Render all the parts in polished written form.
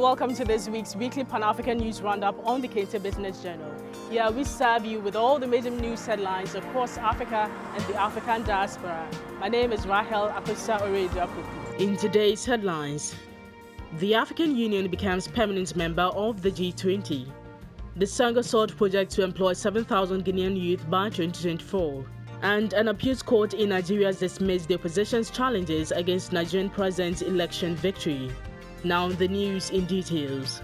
welcome to this week's weekly Pan-African News Roundup on the Kente Business Journal. Here we serve you with all the major news headlines across Africa and the African diaspora. My name is Rahel Akosa Oredu. In today's headlines, the African Union becomes permanent member of the G20. The Sango Sword project to employ 7,000 Guinean youth by 2024. And an appeals court in Nigeria has dismissed the opposition's challenges against Nigerian president's election victory. Now the news in details.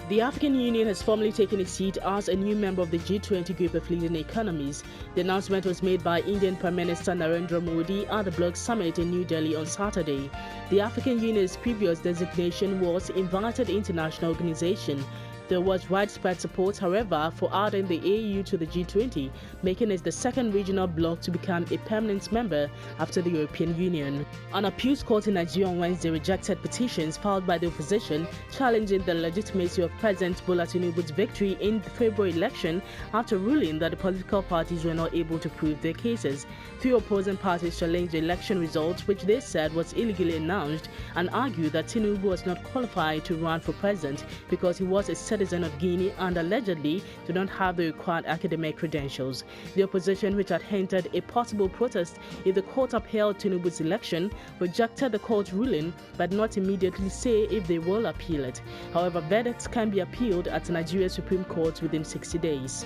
The African Union has formally taken its seat as a new member of the G20 group of leading economies. The announcement was made by Indian Prime Minister Narendra Modi at the Bloc Summit in New Delhi on Saturday. The African Union's previous designation was Invited International Organization. There was widespread support, however, for adding the AU to the G20, making it the second regional bloc to become a permanent member after the European Union. An appeals court in Nigeria on Wednesday rejected petitions filed by the opposition challenging the legitimacy of President Bola Tinubu's victory in the February election after ruling that the political parties were not able to prove their cases. Three opposing parties challenged the election results, which they said was illegally announced, and argued that Tinubu was not qualified to run for president because he was a citizen of Guinea and allegedly did not have the required academic credentials. The opposition, which had hinted a possible protest if the court upheld Tinubu's election, rejected the court ruling but not immediately say if they will appeal it. However, verdicts can be appealed at Nigeria's Supreme Court within 60 days.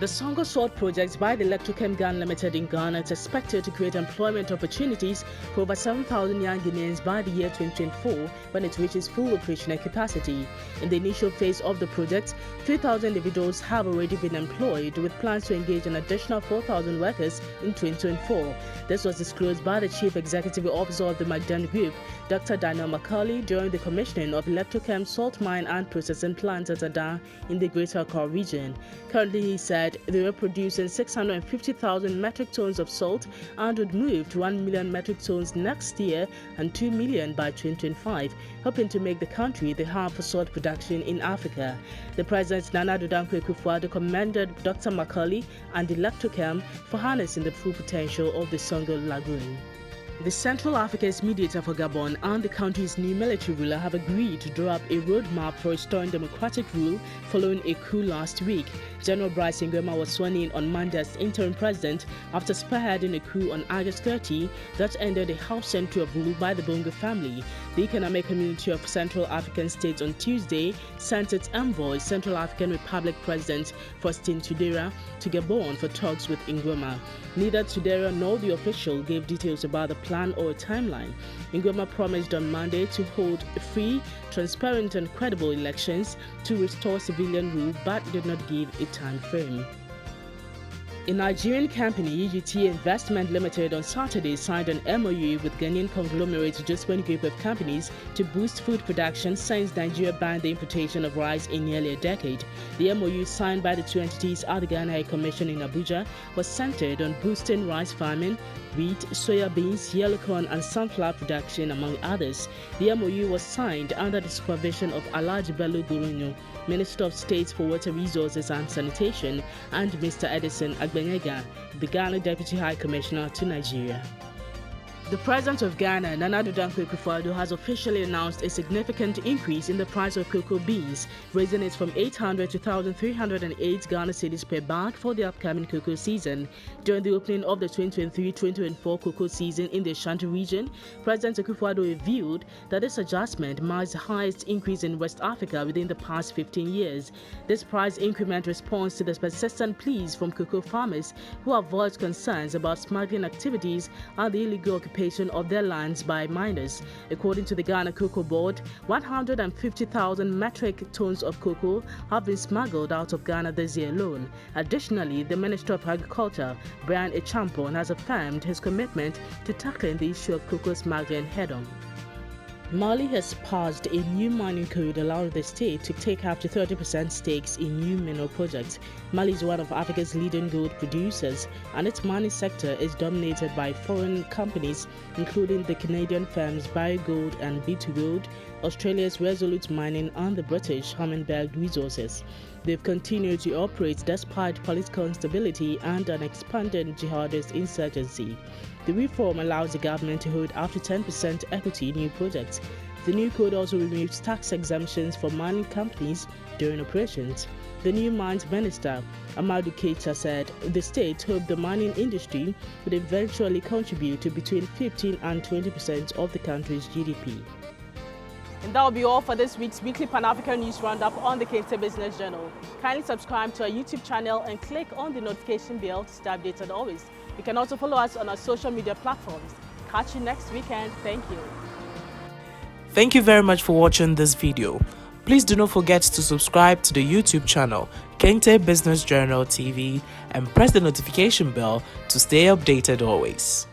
The Sango Sword project by the Electrochem Ghana Limited in Ghana is expected to create employment opportunities for over 7,000 young Guineans by the year 2024 when it reaches full operational capacity. In the initial phase of the project, 3,000 individuals have already been employed, with plans to engage an additional 4,000 workers in 2024. This was disclosed by the Chief Executive Officer of the Magdan Group, Dr. Daniel Macaulay, during the commissioning of Electrochem salt mine and processing plant at Ada in the Greater Accra region. Currently, he said, they were producing 650,000 metric tons of salt and would move to 1 million metric tons next year and 2 million by 2025, hoping to make the country the hub for salt production in Africa. The President Nana Dankwa Akufo-Addo commended Dr. Macaulay and Electrochem for harnessing the full potential of the Sango Lagoon. The Central Africa's mediator for Gabon and the country's new military ruler have agreed to draw up a roadmap for restoring democratic rule following a coup last week. General Brice Nguema was sworn in on Monday as interim president after spearheading a coup on August 30 that ended a half-century of rule by the Bongo family. The Economic Community of Central African States on Tuesday sent its envoy, Central African Republic President Faustin Tudera, to Gabon for talks with Nguema. Neither Tudera nor the official gave details about the plan or a timeline. Nguema promised on Monday to hold free, transparent and credible elections to restore civilian rule, but did not give a time frame. A Nigerian company, UGT Investment Limited, on Saturday signed an MOU with Ghanaian conglomerate Josephine Group of Companies to boost food production since Nigeria banned the importation of rice in nearly a decade. The MOU signed by the two entities at the Ghana High Commission in Abuja was centered on boosting rice farming, wheat, soya beans, yellow corn and sunflower production, among others. The MOU was signed under the supervision of Alhaji Bello Gurunyo, Minister of State for Water Resources and Sanitation, and Mr. Edison Agbenyega, the Ghana Deputy High Commissioner to Nigeria. The President of Ghana, Nana Dankwa Akufo-Addo, has officially announced a significant increase in the price of cocoa beans, raising it from 800 to 1,308 Ghana cedis per bag for the upcoming cocoa season. During the opening of the 2023-2024 cocoa season in the Ashanti region, President Akufo-Addo revealed that this adjustment marks the highest increase in West Africa within the past 15 years. This price increment responds to the persistent pleas from cocoa farmers who have voiced concerns about smuggling activities and the illegal occupation of their lands by miners. According to the Ghana Cocoa Board, 150,000 metric tons of cocoa have been smuggled out of Ghana this year alone. Additionally, the Minister of Agriculture, Brian Echampon, has affirmed his commitment to tackling the issue of cocoa smuggling head-on. Mali has passed a new mining code allowing the state to take up to 30% stakes in new mineral projects. Mali is one of Africa's leading gold producers, and its mining sector is dominated by foreign companies, including the Canadian firms Barrick Gold and B2Gold, Australia's Resolute Mining, and the British Hummingbird Resources. They've continued to operate despite political instability and an expanding jihadist insurgency. The reform allows the government to hold up to 10% equity in new projects. The new code also removes tax exemptions for mining companies during operations. The new mines minister, Amadou Keita, said the state hoped the mining industry would eventually contribute to between 15 and 20% of the country's GDP. And that will be all for this week's weekly Pan-African News Roundup on the Kente Business Journal. Kindly subscribe to our YouTube channel and click on the notification bell to stay updated always. You can also follow us on our social media platforms. Catch you next weekend. Thank you. Thank you very much for watching this video. Please do not forget to subscribe to the YouTube channel Kente Business Journal TV and press the notification bell to stay updated always.